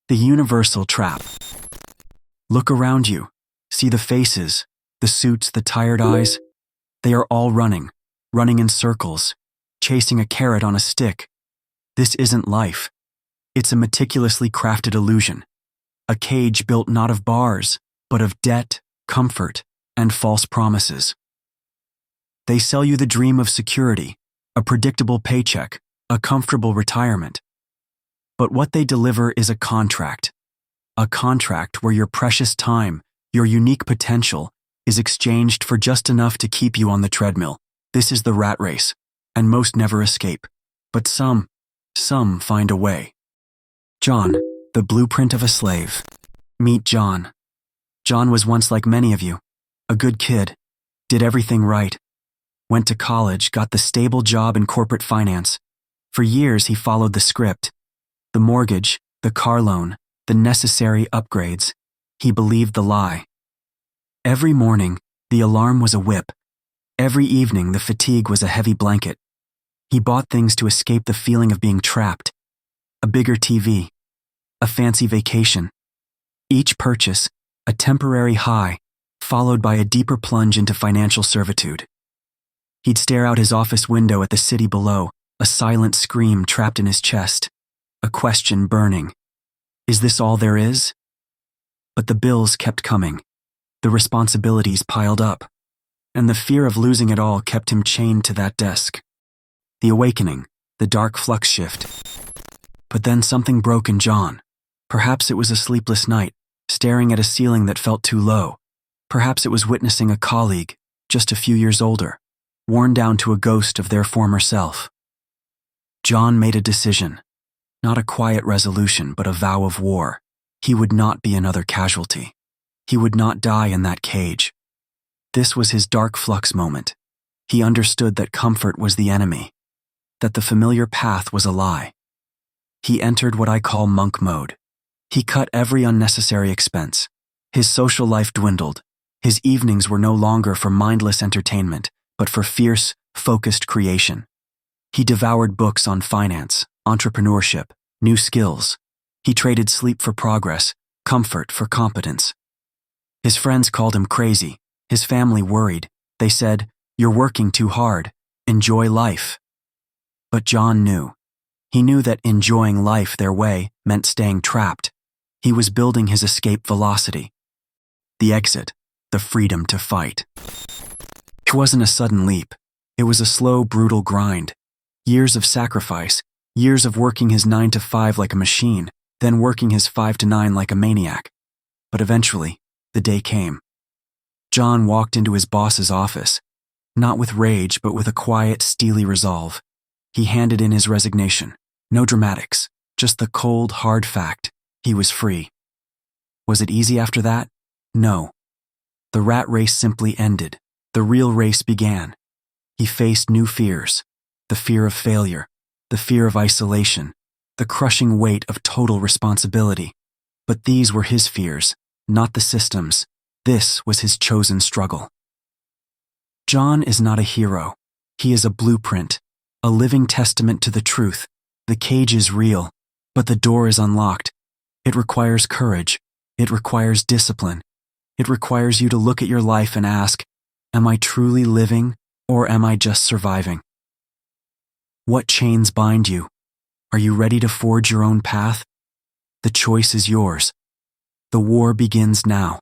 The universal trap. Look around you. See the faces, the suits, the tired eyes. They are all running in circles, chasing a carrot on a stick. This isn't life. It's a meticulously crafted illusion. A cage built not of bars, but of debt, comfort, and false promises. They sell you the dream of security, a predictable paycheck, a comfortable retirement. But what they deliver is a contract where your precious time, your unique potential, is exchanged for just enough to keep you on the treadmill. This is the rat race, and most never escape. But some find a way. John, the blueprint of a slave. Meet John. John was once like many of you, a good kid, did everything right, went to college, got the stable job in corporate finance. For years he followed the script. The mortgage, the car loan, the necessary upgrades. He believed the lie. Every morning, the alarm was a whip. Every evening, the fatigue was a heavy blanket. He bought things to escape the feeling of being trapped. A bigger TV, a fancy vacation. Each purchase, a temporary high, followed by a deeper plunge into financial servitude. He'd stare out his office window at the city below, a silent scream trapped in his chest, a question burning. Is this all there is? But the bills kept coming. The responsibilities piled up, and the fear of losing it all kept him chained to that desk. The awakening, the dark flux shift. But then something broke in John. Perhaps it was a sleepless night, staring at a ceiling that felt too low. Perhaps it was witnessing a colleague, just a few years older, worn down to a ghost of their former self. John made a decision, not a quiet resolution, but a vow of war. He would not be another casualty. He would not die in that cage. This was his dark flux moment. He understood that comfort was the enemy, that the familiar path was a lie. He entered what I call monk mode. He cut every unnecessary expense. His social life dwindled. His evenings were no longer for mindless entertainment, but for fierce, focused creation. He devoured books on finance, entrepreneurship, new skills. He traded sleep for progress, comfort for competence. His friends called him crazy. His family worried. They said, "You're working too hard. Enjoy life." But John knew. He knew that enjoying life their way meant staying trapped. He was building his escape velocity. The exit, the freedom to fight. It wasn't a sudden leap. It was a slow, brutal grind. Years of sacrifice, years of working his 9 to 5 like a machine, then working his 5 to 9 like a maniac. But eventually, the day came. John walked into his boss's office, not with rage, but with a quiet, steely resolve. He handed in his resignation. No dramatics, just the cold, hard fact. He was free. Was it easy after that? No. The rat race simply ended. The real race began. He faced new fears. The fear of failure, the fear of isolation, the crushing weight of total responsibility. But these were his fears, not the system's. This was his chosen struggle. John is not a hero. He is a blueprint, a living testament to the truth. The cage is real, but the door is unlocked. It requires courage. It requires discipline. It requires you to look at your life and ask, am I truly living, or am I just surviving? What chains bind you? Are you ready to forge your own path? The choice is yours. The war begins now.